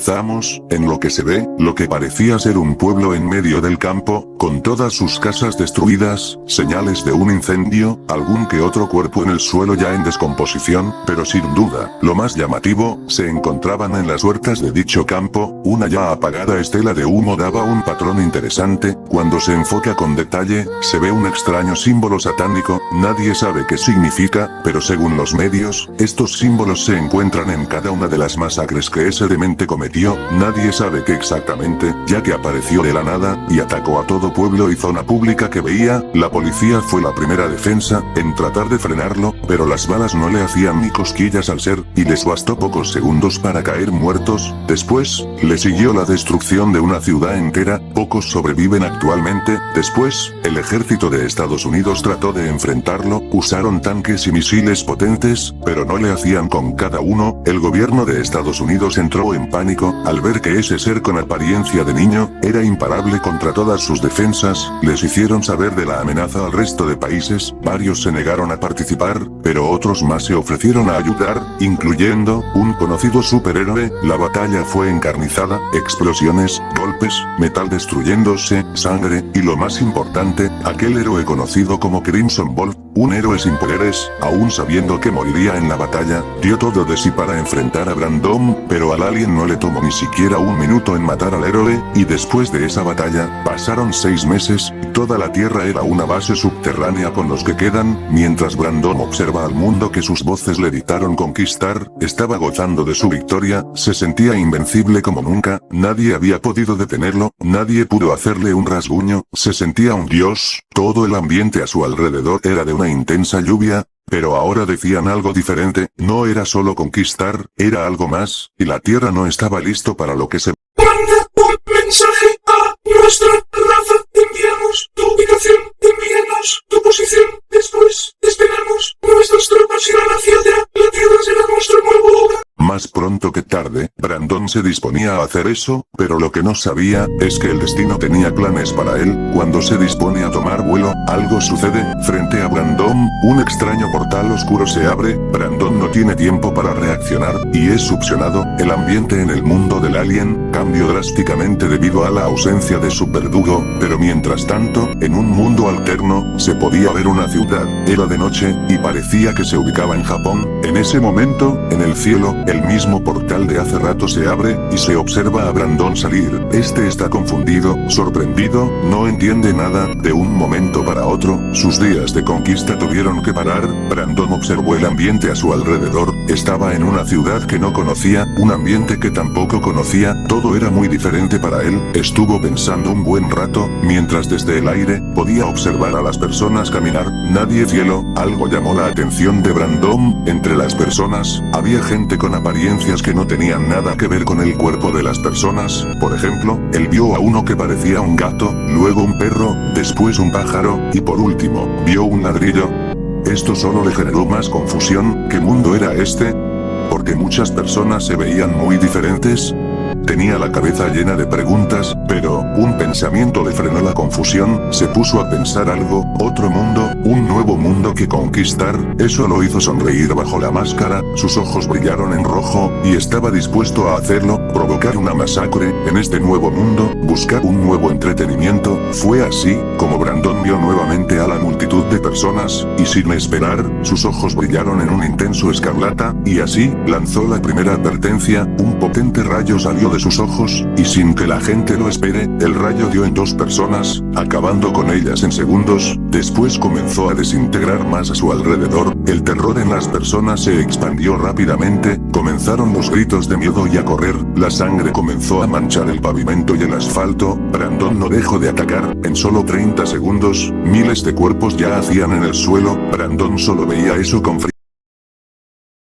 Empezamos, en lo que se ve, lo que parecía ser un pueblo en medio del campo, con todas sus casas destruidas, señales de un incendio, algún que otro cuerpo en el suelo ya en descomposición, pero sin duda, lo más llamativo, se encontraban en las huertas de dicho campo, una ya apagada estela de humo daba un patrón interesante, cuando se enfoca con detalle, se ve un extraño símbolo satánico, nadie sabe qué significa, pero según los medios, estos símbolos se encuentran en cada una de las masacres que ese demente cometió, nadie sabe qué exactamente, ya que apareció de la nada, y atacó a todo pueblo y zona pública que veía, la policía fue la primera defensa, en tratar de frenarlo, pero las balas no le hacían ni cosquillas al ser, y les bastó pocos segundos para caer muertos, después, le siguió la destrucción de una ciudad entera, pocos sobreviven actualmente, después, el ejército de Estados Unidos trató de enfrentarlo, usaron tanques y misiles potentes, pero no le hacían con cada uno, el gobierno de Estados Unidos entró en pánico, al ver que ese ser con apariencia de niño, era imparable contra todas sus defensas, les hicieron saber de la amenaza al resto de países, varios se negaron a participar, pero otros más se ofrecieron a ayudar, incluyendo, un conocido superhéroe, la batalla fue encarnizada, explosiones, golpes, metal destruyéndose, sangre, y lo más importante, aquel héroe conocido como Crimson Bolt, un héroe sin poderes, aún sabiendo que moriría en la batalla, dio todo de sí para enfrentar a Brandon, pero al alien no le tomó ni siquiera un minuto en matar al héroe, y después de esa batalla, pasaron 6 meses, y toda la Tierra era una base subterránea con los que quedan, mientras Brandon observa al mundo que sus voces le dictaron conquistar, estaba gozando de su victoria, se sentía invencible como nunca, nadie había podido detenerlo, nadie pudo hacerle un rasguño, se sentía un dios, todo el ambiente a su alrededor era de una intensa lluvia, pero ahora decían algo diferente, no era solo conquistar, era algo más, y la Tierra no estaba listo para lo que se... Manda un mensaje a nuestra raza, enviamos tu ubicación, envíanos tu posición, después, despegamos, nuestras tropas irán hacia allá, la Tierra será nuestro nuevo hogar. Más pronto que tarde, Brandon se disponía a hacer eso, pero lo que no sabía, es que el destino tenía planes para él, cuando se dispone a tomar vuelo, algo sucede, frente a Brandon, un extraño portal oscuro se abre, Brandon no tiene tiempo para reaccionar, y es succionado, el ambiente en el mundo del alien, cambió drásticamente debido a la ausencia de su verdugo, pero mientras tanto, en un mundo alterno, se podía ver una ciudad, era de noche, y parecía que se ubicaba en Japón, en ese momento, en el cielo, el mismo portal de hace rato se abre, y se observa a Brandon salir, este está confundido, sorprendido, no entiende nada, de un momento para otro, sus días de conquista tuvieron que parar, Brandon observó el ambiente a su alrededor, estaba en una ciudad que no conocía, un ambiente que tampoco conocía, todo era muy diferente para él, estuvo pensando un buen rato, mientras desde el aire, podía observar a las personas caminar, nadie cielo, algo llamó la atención de Brandon, entre las personas, había gente con apariencias que no tenían nada que ver con el cuerpo de las personas, por ejemplo, él vio a uno que parecía un gato, luego un perro, después un pájaro, y por último, vio un ladrillo. Esto solo le generó más confusión, ¿qué mundo era este? Porque muchas personas se veían muy diferentes. Tenía la cabeza llena de preguntas, pero, un pensamiento le frenó la confusión, se puso a pensar algo, otro mundo, un nuevo mundo que conquistar, eso lo hizo sonreír bajo la máscara, sus ojos brillaron en rojo, y estaba dispuesto a hacerlo, provocar una masacre, en este nuevo mundo, buscar un nuevo entretenimiento, fue así, como Brandon vio nuevamente a la multitud de personas, y sin esperar, sus ojos brillaron en un intenso escarlata, y así, lanzó la primera advertencia, un potente rayo salió de sus ojos, y sin que la gente lo espere, el rayo dio en 2 personas, acabando con ellas en segundos, después comenzó a desintegrar más a su alrededor, el terror en las personas se expandió rápidamente, comenzaron los gritos de miedo y a correr, la sangre comenzó a manchar el pavimento y el asfalto, Brandon no dejó de atacar, en solo 30 segundos, miles de cuerpos yacían en el suelo, Brandon solo veía eso con frío.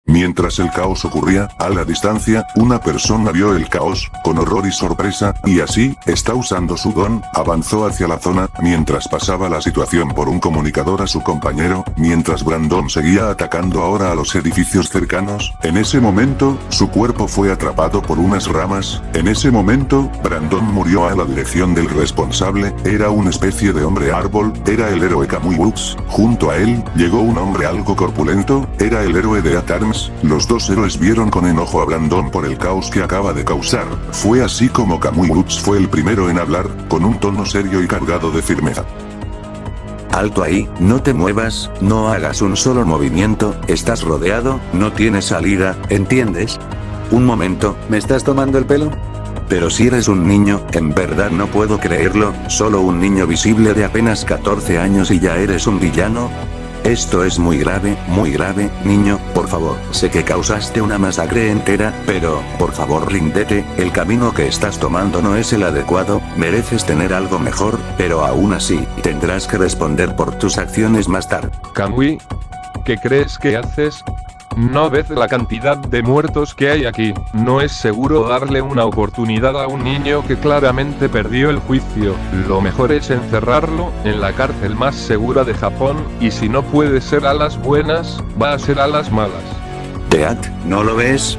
Mientras el caos ocurría, a la distancia, una persona vio el caos, con horror y sorpresa, y así, está usando su don, avanzó hacia la zona, mientras pasaba la situación por un comunicador a su compañero, mientras Brandon seguía atacando ahora a los edificios cercanos, en ese momento, su cuerpo fue atrapado por unas ramas, en ese momento, Brandon murió a la dirección del responsable, era una especie de hombre árbol, era el héroe Kamui Brooks, junto a él, llegó un hombre algo corpulento, era el héroe de Atarms, Entonces, los dos héroes vieron con enojo a Brandon por el caos que acaba de causar. Fue así como Kamui Woods fue el primero en hablar, con un tono serio y cargado de firmeza. Alto ahí, no te muevas, no hagas un solo movimiento, estás rodeado, no tienes salida, ¿entiendes? Un momento, ¿me estás tomando el pelo? Pero si eres un niño, en verdad no puedo creerlo, solo un niño visible de apenas 14 años y ya eres un villano. Esto es muy grave, niño, por favor, sé que causaste una masacre entera, pero, por favor ríndete, el camino que estás tomando no es el adecuado, mereces tener algo mejor, pero aún así, tendrás que responder por tus acciones más tarde. Kamui, ¿qué crees que haces? ¿No ves la cantidad de muertos que hay aquí? No es seguro darle una oportunidad a un niño que claramente perdió el juicio. Lo mejor es encerrarlo en la cárcel más segura de Japón, y si no puede ser a las buenas, va a ser a las malas. Dead, ¿no lo ves?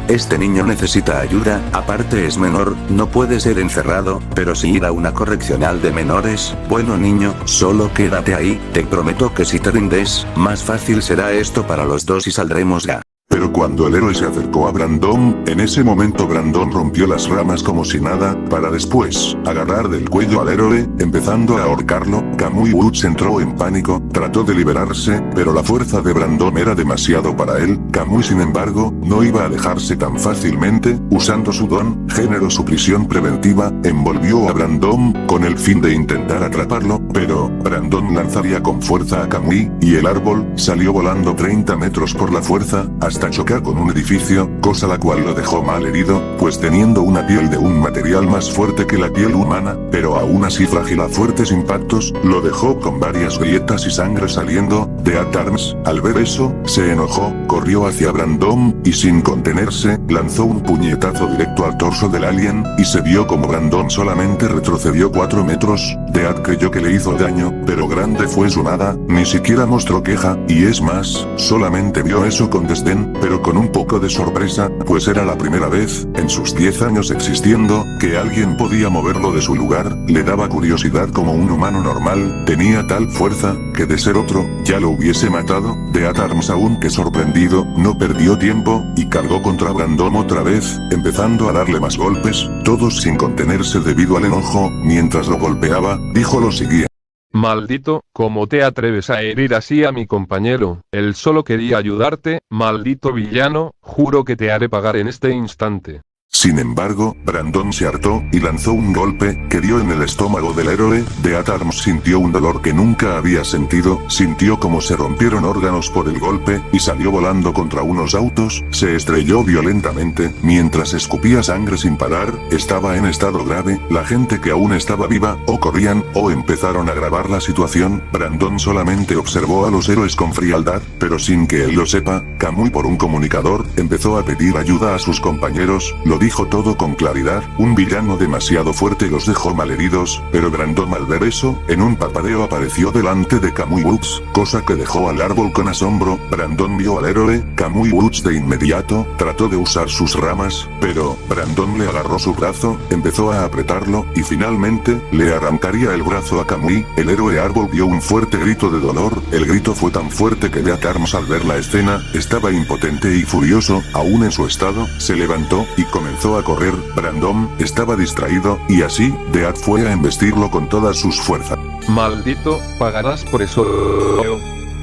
Este niño necesita ayuda, aparte es menor, no puede ser encerrado, pero si ir a una correccional de menores, bueno niño, solo quédate ahí, te prometo que si te rindes, más fácil será esto para los dos y saldremos ya. Pero cuando el héroe se acercó a Brandon, en ese momento Brandon rompió las ramas como si nada, para después, agarrar del cuello al héroe, empezando a ahorcarlo. Kamui Woods entró en pánico, trató de liberarse, pero la fuerza de Brandon era demasiado para él. Kamui sin embargo, no iba a dejarse tan fácilmente, usando su don, generó su prisión preventiva, envolvió a Brandon, con el fin de intentar atraparlo, pero, Brandon lanzaría con fuerza a Kamui, y el árbol, salió volando 30 metros por la fuerza, hasta chocar con un edificio, cosa la cual lo dejó mal herido, pues teniendo una piel de un material más fuerte que la piel humana, pero aún así frágil a fuertes impactos, lo dejó con varias grietas y sangre saliendo. Dead Arms, al ver eso, se enojó, corrió hacia Brandon, y sin contenerse, lanzó un puñetazo directo al torso del alien, y se vio como Brandon solamente retrocedió 4 metros. Dead creyó que le hizo daño, pero grande fue su nada, ni siquiera mostró queja, y es más, solamente vio eso con desdén, pero con un poco de sorpresa, pues era la primera vez, en sus 10 años existiendo, que alguien podía moverlo de su lugar. Le daba curiosidad como un humano normal, tenía tal fuerza, que de ser otro, ya lo hubiese matado. Dead Arms, aunque sorprendido, no perdió tiempo, y cargó contra Brandon otra vez, empezando a darle más golpes, todos sin contenerse debido al enojo. Mientras lo golpeaba, dijo lo siguiente. Maldito, ¿cómo te atreves a herir así a mi compañero? Él solo quería ayudarte, maldito villano, juro que te haré pagar en este instante. Sin embargo, Brandon se hartó, y lanzó un golpe, que dio en el estómago del héroe. Dead Arms sintió un dolor que nunca había sentido, sintió como se rompieron órganos por el golpe, y salió volando contra unos autos, se estrelló violentamente, mientras escupía sangre sin parar, estaba en estado grave. La gente que aún estaba viva, o corrían, o empezaron a agravar la situación. Brandon solamente observó a los héroes con frialdad, pero sin que él lo sepa, Kamui por un comunicador, empezó a pedir ayuda a sus compañeros. Lo dijo todo con claridad, un villano demasiado fuerte los dejó malheridos, pero Brandon al ver eso, en un parpadeo apareció delante de Kamui Woods, cosa que dejó al árbol con asombro. Brandon vio al héroe, Kamui Woods de inmediato, trató de usar sus ramas, pero, Brandon le agarró su brazo, empezó a apretarlo, y finalmente, le arrancaría el brazo a Kamui. El héroe árbol dio un fuerte grito de dolor, el grito fue tan fuerte que Dead Arms al ver la escena, estaba impotente y furioso, aún en su estado, se levantó, y comenzó a correr. Brandon estaba distraído, y así, Dead fue a embestirlo con todas sus fuerzas. Maldito, pagarás por eso.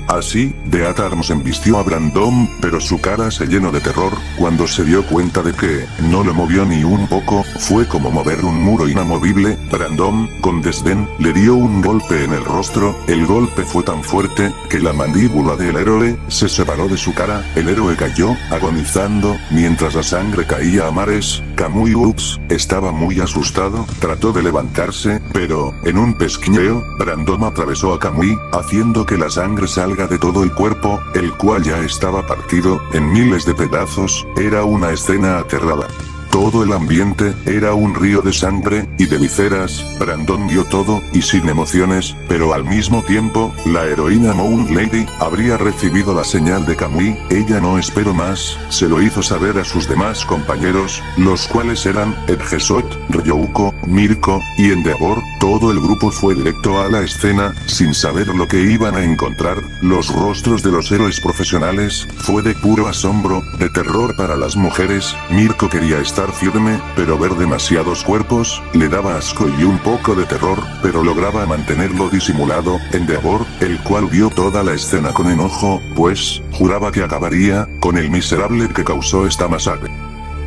Así, Dead Arms embistió a Brandon, pero su cara se llenó de terror, cuando se dio cuenta de que, no lo movió ni un poco, fue como mover un muro inamovible. Brandon, con desdén, le dio un golpe en el rostro, el golpe fue tan fuerte, que la mandíbula del héroe, se separó de su cara, el héroe cayó, agonizando, mientras la sangre caía a mares. Kamui Woods, estaba muy asustado, trató de levantarse, pero, en un pesquineo, Brandon atravesó a Kamui, haciendo que la sangre salga de todo el cuerpo, el cual ya estaba partido, en miles de pedazos. Era una escena aterradora. Todo el ambiente era un río de sangre y de viseras. Brandon vio todo, y sin emociones, pero al mismo tiempo, la heroína Moon Lady habría recibido la señal de Kamui. Ella no esperó más, se lo hizo saber a sus demás compañeros, los cuales eran Edgesot, Ryouko, Mirko y Endeavor. Todo el grupo fue directo a la escena, sin saber lo que iban a encontrar. Los rostros de los héroes profesionales fue de puro asombro, de terror para las mujeres. Mirko quería estar firme, pero ver demasiados cuerpos le daba asco y un poco de terror, pero lograba mantenerlo disimulado. Endeavor, el cual vio toda la escena con enojo, pues juraba que acabaría con el miserable que causó esta masacre.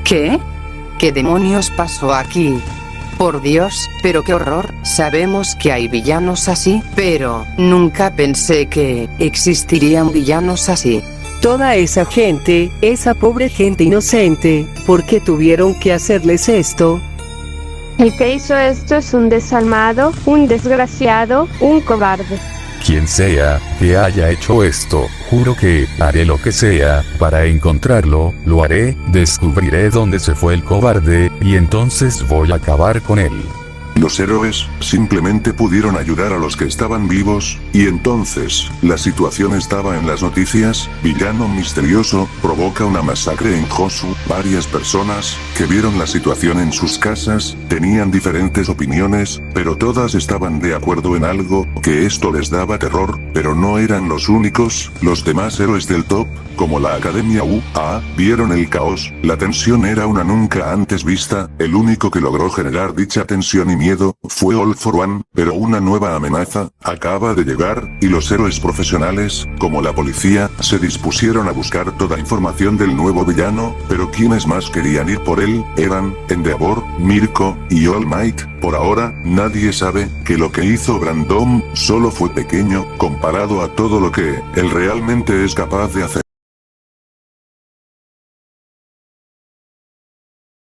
¿Qué? ¿Qué demonios pasó aquí? Por Dios, pero qué horror. Sabemos que hay villanos así, pero nunca pensé que existirían villanos así. Toda esa gente, esa pobre gente inocente, ¿por qué tuvieron que hacerles esto? El que hizo esto es un desalmado, un desgraciado, un cobarde. Quien sea que haya hecho esto, juro que haré lo que sea para encontrarlo, lo haré, descubriré dónde se fue el cobarde, y entonces voy a acabar con él. Los héroes simplemente pudieron ayudar a los que estaban vivos, y entonces, la situación estaba en las noticias. Villano misterioso provoca una masacre en Hosu. Varias personas que vieron la situación en sus casas tenían diferentes opiniones, pero todas estaban de acuerdo en algo, que esto les daba terror, pero no eran los únicos. Los demás héroes del top, como la Academia UA, vieron el caos. La tensión era una nunca antes vista. El único que logró generar dicha tensión y miedo fue All for One, pero una nueva amenaza acaba de llegar, y los héroes profesionales, como la policía, se dispusieron a buscar toda información del nuevo villano, pero quienes más querían ir por él eran Endeavor, Mirko y All Might. Por ahora, nadie sabe que lo que hizo Brandon solo fue pequeño comparado a todo lo que él realmente es capaz de hacer.